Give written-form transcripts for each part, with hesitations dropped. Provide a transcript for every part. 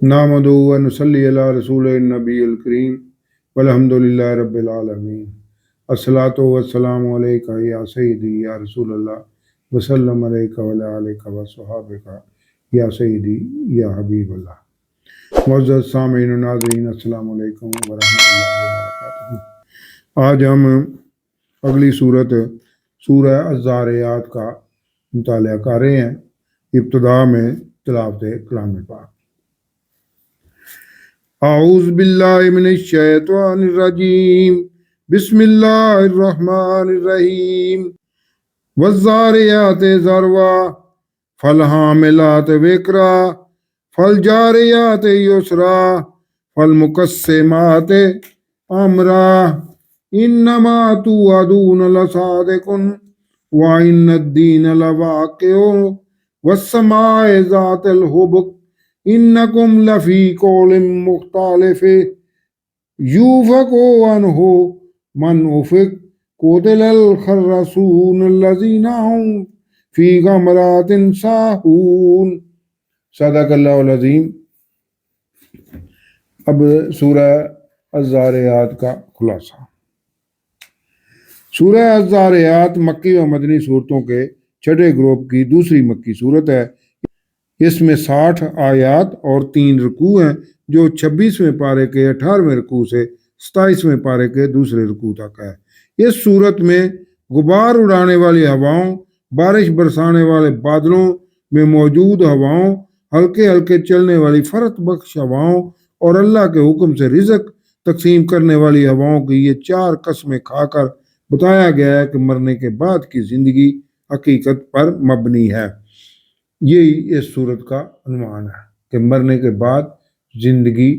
نحمدہ و نصلی علی رسول النبی الکریم والحمدللہ رب العالمین الصلاۃ والسلام علیکہ یا سیدی یا رسول اللہ وسلم علیکہ وعلی آلکہ وصحابکہ یا سیدی یا حبیب اللہ۔ معزز سامعین و ناظرین، السلام علیکم ورحمۃ اللہ وبرکاتہ۔ آج ہم اگلی صورت سورہ الذاریات کا مطالعہ کر رہے ہیں۔ ابتدا میں تلاوت کلام پاک۔ اعوذ باللہ من الشیطان الرجیم، بسم اللہ الرحمن الرحیم۔ والذاریات ذروا فالحاملات وقرا فالجاریات یسرا فالمقسمات امرا انما توعدون لصادق وان الدین لواقع والسماء ذات الحبک انکم لفی قول مختلف یوفق عنہ من افق قتل الخرسون الذین هم فی غمرات ساہون۔ صدق اللہ العظیم۔ اب سورہ الذاریات کا خلاصہ۔ سورہ الذاریات مکی و مدنی صورتوں کے چھٹے گروپ کی دوسری مکی صورت ہے۔ اس میں 60 آیات اور 3 رکوع ہیں، جو 26ویں پارے کے 18ویں رکوع سے 27ویں پارے کے دوسرے رکوع تک ہے۔ اس صورت میں غبار اڑانے والی ہواؤں، بارش برسانے والے بادلوں میں موجود ہواؤں، ہلکے ہلکے چلنے والی فرت بخش ہواؤں اور اللہ کے حکم سے رزق تقسیم کرنے والی ہواؤں کی یہ 4 قسمیں کھا کر بتایا گیا ہے کہ مرنے کے بعد کی زندگی حقیقت پر مبنی ہے۔ یہی اس صورت کا عنوان ہے کہ مرنے کے بعد زندگی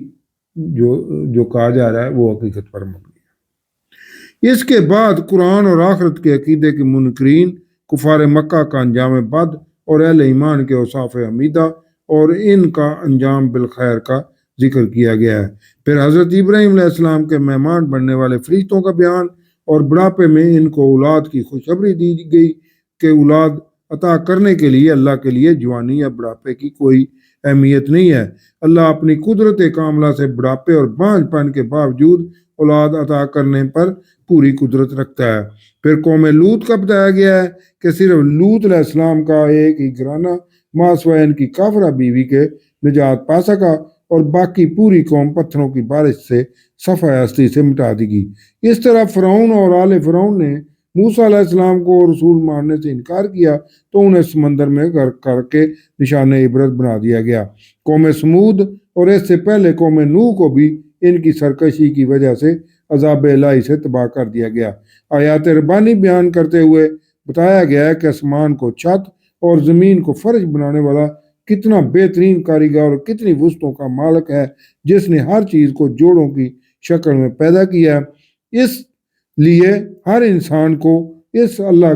جو کہا جا رہا ہے وہ حقیقت پر مبنی ہے۔ اس کے بعد قرآن اور آخرت کے عقیدے کے منکرین، کفار مکہ کا انجام بد اور اہل ایمان کے اوصاف حمیدہ اور ان کا انجام بالخیر کا ذکر کیا گیا ہے۔ پھر حضرت ابراہیم علیہ السلام کے مہمان بننے والے فرشتوں کا بیان اور بڑھاپے میں ان کو اولاد کی خوشخبری دی گئی کہ اولاد عطا کرنے کے لیے اللہ کے لیے جوانی یا بڑھاپے کی کوئی اہمیت نہیں ہے۔ اللہ اپنی قدرت کاملہ سے بڑھاپے اور بانجھ پن کے باوجود اولاد عطا کرنے پر پوری قدرت رکھتا ہے۔ پھر قوم لوط کا بتایا گیا ہے کہ صرف لوط علیہ السلام کا ایک ہی گھرانہ ماسوائے ان کی کافرہ بیوی کے نجات پا سکا اور باقی پوری قوم پتھروں کی بارش سے صفحہ ہستی سے مٹا دی گئی۔ اس طرح فرعون اور آل فرعون نے موسیٰ علیہ السلام کو رسول ماننے سے انکار کیا تو انہیں سمندر میں غرق کر کے نشان عبرت بنا دیا گیا۔ قوم سمود اور اس سے پہلے قوم نوح کو بھی ان کی سرکشی کی وجہ سے عذاب الہی سے تباہ کر دیا گیا۔ آیات ربانی بیان کرتے ہوئے بتایا گیا ہے کہ آسمان کو چھت اور زمین کو فرش بنانے والا کتنا بہترین کاریگر اور کتنی وسعتوں کا مالک ہے، جس نے ہر چیز کو جوڑوں کی شکل میں پیدا کیا ہے۔ اس لیے ہر انسان کو اس اللہ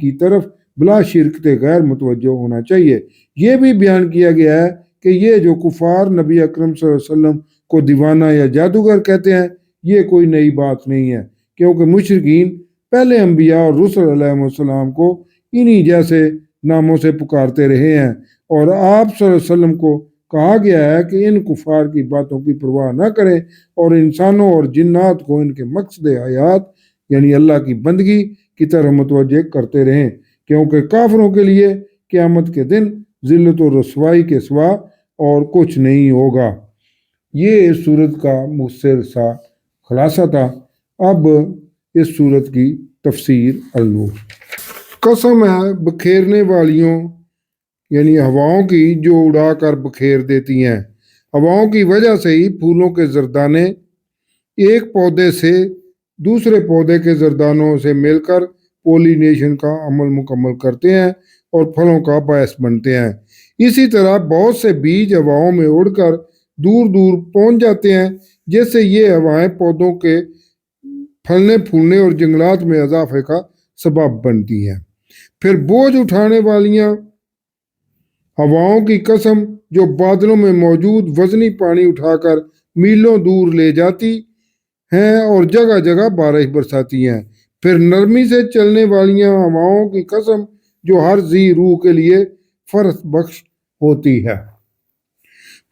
کی طرف بلا شرکت غیر متوجہ ہونا چاہیے۔ یہ بھی بیان کیا گیا ہے کہ یہ جو کفار نبی اکرم صلی اللہ علیہ وسلم کو دیوانہ یا جادوگر کہتے ہیں، یہ کوئی نئی بات نہیں ہے، کیونکہ مشرکین پہلے انبیاء اور رسل علیہ السلام کو انہی جیسے ناموں سے پکارتے رہے ہیں، اور آپ صلی اللہ علیہ وسلم کو کہا گیا ہے کہ ان کفار کی باتوں کی پرواہ نہ کریں اور انسانوں اور جنات کو ان کے مقصد حیات یعنی اللہ کی بندگی کی طرف متوجہ کرتے رہیں، کیونکہ کافروں کے لیے قیامت کے دن ذلت و رسوائی کے سوا اور کچھ نہیں ہوگا۔ یہ اس صورت کا مختصر سا خلاصہ تھا۔ اب اس صورت کی تفسیر النور۔ قسم ہے بکھیرنے والیوں یعنی ہواؤں کی جو اڑا کر بکھیر دیتی ہیں۔ ہواؤں کی وجہ سے ہی پھولوں کے زردانے ایک پودے سے دوسرے پودے کے زردانوں سے مل کر پولینیشن کا عمل مکمل کرتے ہیں اور پھلوں کا باعث بنتے ہیں۔ اسی طرح بہت سے بیج ہواؤں میں اڑ کر دور دور پہنچ جاتے ہیں، جس سے یہ ہوائیں پودوں کے پھلنے پھولنے اور جنگلات میں اضافے کا سبب بنتی ہیں۔ پھر بوجھ اٹھانے والیاں ہواؤں کی قسم جو بادلوں میں موجود وزنی پانی اٹھا کر میلوں دور لے جاتی ہیں اور جگہ جگہ بارش برساتی ہیں۔ پھر نرمی سے چلنے والیاں ہواؤں کی قسم جو ہر ذی روح کے لیے فرح بخش ہوتی ہے۔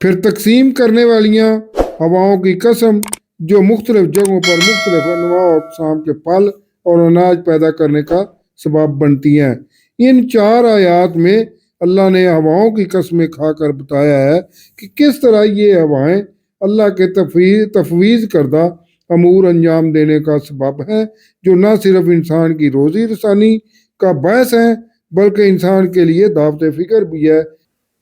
پھر تقسیم کرنے والیاں ہواؤں کی قسم جو مختلف جگہوں پر مختلف انواع و اقسام کے پھل اور اناج پیدا کرنے کا سبب بنتی ہیں۔ ان 4 آیات میں اللہ نے ہواؤں کی قسمیں کھا کر بتایا ہے کہ کس طرح یہ ہوائیں اللہ کے تفویض کردہ امور انجام دینے کا سبب ہے، جو نہ صرف انسان کی روزی رسانی کا باعث ہیں بلکہ انسان کے لیے دعوت فکر بھی ہے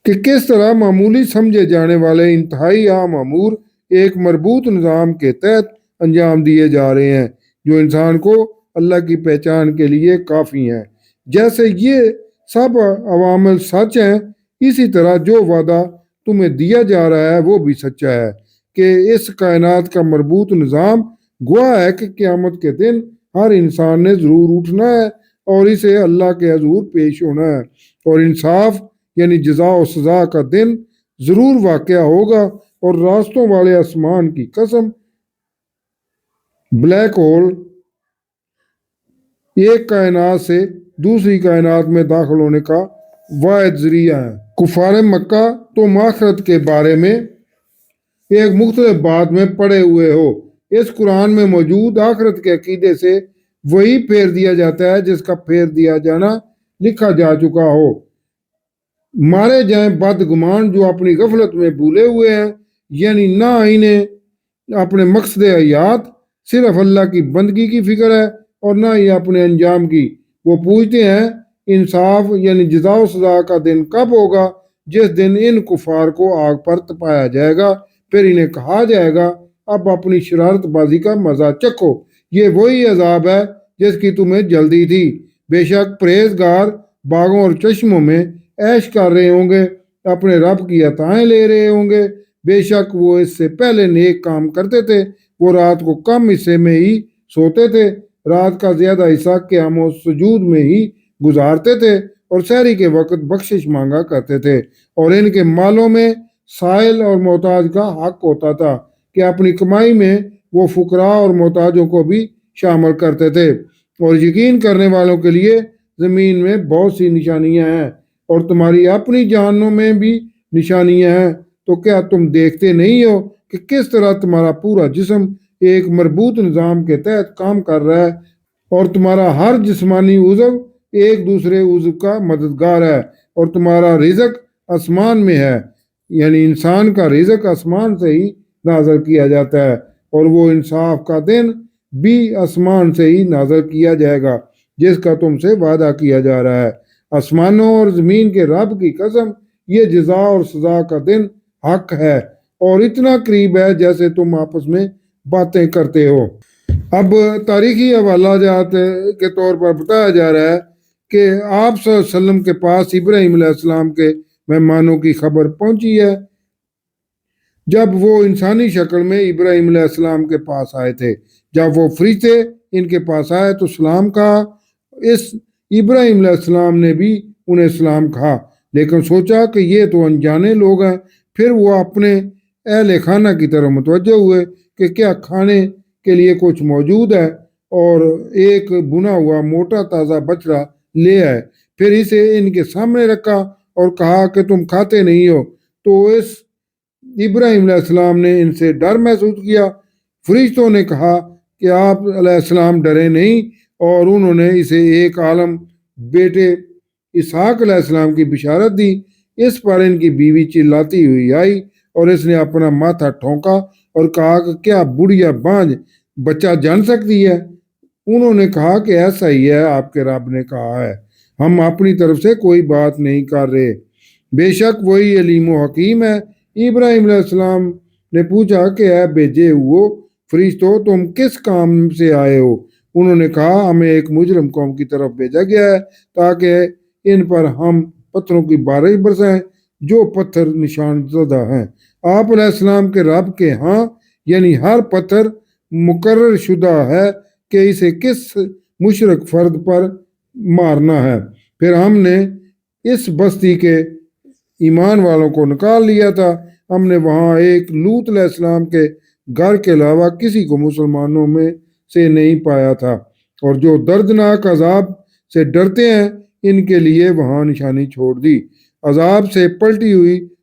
کہ کس طرح معمولی سمجھے جانے والے انتہائی عام امور ایک مربوط نظام کے تحت انجام دیے جا رہے ہیں جو انسان کو اللہ کی پہچان کے لیے کافی ہیں۔ جیسے یہ سب عوامل سچ ہیں، اسی طرح جو وعدہ تمہیں دیا جا رہا ہے وہ بھی سچا ہے کہ اس کائنات کا مربوط نظام گواہ ہے کہ قیامت کے دن ہر انسان نے ضرور اٹھنا ہے اور اسے اللہ کے حضور پیش ہونا ہے، اور انصاف یعنی جزا و سزا کا دن ضرور واقع ہوگا۔ اور راستوں والے آسمان کی قسم، بلیک ہول ایک کائنات سے دوسری کائنات میں داخل ہونے کا واحد ذریعہ ہے۔ کفار مکہ تم آخرت کے بارے میں ایک مختلف بات میں پڑے ہوئے ہو۔ اس قرآن میں موجود آخرت کے عقیدے سے وہی پھیر دیا جاتا ہے جس کا پھیر دیا جانا لکھا جا چکا ہو۔ مارے جائیں بدگمان جو اپنی غفلت میں بھولے ہوئے ہیں، یعنی نہ انہیں اپنے مقصد حیات صرف اللہ کی بندگی کی فکر ہے اور نہ ہی اپنے انجام کی۔ وہ پوچھتے ہیں انصاف یعنی جزا و سزا کا دن کب ہوگا، جس دن ان کفار کو آگ پر تپایا جائے گا، پھر انہیں کہا جائے گا اب اپنی شرارت بازی کا مزہ چکھو، یہ وہی عذاب ہے جس کی تمہیں جلدی تھی۔ بے شک پرہیزگار باغوں اور چشموں میں عیش کر رہے ہوں گے، اپنے رب کی عطائیں لے رہے ہوں گے، بے شک وہ اس سے پہلے نیک کام کرتے تھے، وہ رات کو کم حصے میں ہی سوتے تھے، رات کا زیادہ حصہ قیام و سجود میں ہی گزارتے تھے اور سحری کے وقت بخشش مانگا کرتے تھے، اور ان کے مالوں میں سائل اور محتاج کا حق ہوتا تھا کہ اپنی کمائی میں وہ فقراء اور محتاجوں کو بھی شامل کرتے تھے۔ اور یقین کرنے والوں کے لیے زمین میں بہت سی نشانیاں ہیں اور تمہاری اپنی جانوں میں بھی نشانیاں ہیں، تو کیا تم دیکھتے نہیں ہو کہ کس طرح تمہارا پورا جسم ایک مربوط نظام کے تحت کام کر رہا ہے اور تمہارا ہر جسمانی عضو ایک دوسرے عضو کا مددگار ہے، اور تمہارا رزق آسمان میں ہے، یعنی انسان کا رزق آسمان سے ہی نازل کیا جاتا ہے، اور وہ انصاف کا دن بھی آسمان سے ہی نازل کیا جائے گا جس کا تم سے وعدہ کیا جا رہا ہے۔ آسمانوں اور زمین کے رب کی قسم، یہ جزا اور سزا کا دن حق ہے اور اتنا قریب ہے جیسے تم آپس میں باتیں کرتے ہو۔ اب تاریخی حوالہ جات کے طور پر بتایا جا رہا ہے کہ آپ صلی اللہ علیہ وسلم کے پاس ابراہیم علیہ السلام کے مہمانوں کی خبر پہنچی ہے جب وہ انسانی شکل میں ابراہیم علیہ السلام کے پاس آئے تھے۔ جب وہ فرشتے ان کے پاس آئے تو سلام کہا، اس ابراہیم علیہ السلام نے بھی انہیں سلام کہا، لیکن سوچا کہ یہ تو انجانے لوگ ہیں۔ پھر وہ اپنے اہل خانہ کی طرف متوجہ ہوئے کہ کیا کھانے کے لیے کچھ موجود ہے، اور ایک بنا ہوا موٹا تازہ بچڑا لے آئے، پھر اسے ان کے سامنے رکھا اور کہا کہ تم کھاتے نہیں ہو۔ تو اس ابراہیم علیہ السلام نے ان سے ڈر محسوس کیا۔ فرشتوں نے کہا کہ آپ علیہ السلام ڈرے نہیں، اور انہوں نے اسے ایک عالم بیٹے اسحاق علیہ السلام کی بشارت دی۔ اس پر ان کی بیوی چلاتی ہوئی آئی اور اس نے اپنا ماتھا ٹھونکا اور کہا کہ کیا بڑھیا بانجھ بچہ جن سکتی ہے؟ انہوں نے کہا کہ ایسا ہی ہے، آپ کے رب نے کہا ہے، ہم اپنی طرف سے کوئی بات نہیں کر رہے، بے شک وہی علیم و حکیم ہے۔ ابراہیم علیہ السلام نے پوچھا کہ اے بھیجے ہوئے فرشتوں، تم کس کام سے آئے ہو؟ انہوں نے کہا ہمیں ایک مجرم قوم کی طرف بھیجا گیا ہے تاکہ ان پر ہم پتھروں کی بارش برسائیں جو پتھر نشان زدہ ہیں۔ آپ علیہ السلام کے رب کے ہاں یعنی ہر پتھر مقرر شدہ ہے کہ اسے کس مشرک فرد پر مارنا ہے۔ پھر ہم نے اس بستی کے ایمان والوں کو نکال لیا تھا، ہم نے وہاں ایک لوط علیہ السلام کے گھر کے علاوہ کسی کو مسلمانوں میں سے نہیں پایا تھا، اور جو دردناک عذاب سے ڈرتے ہیں ان کے لیے وہاں نشانی چھوڑ دی۔ عذاب سے پلٹی ہوئی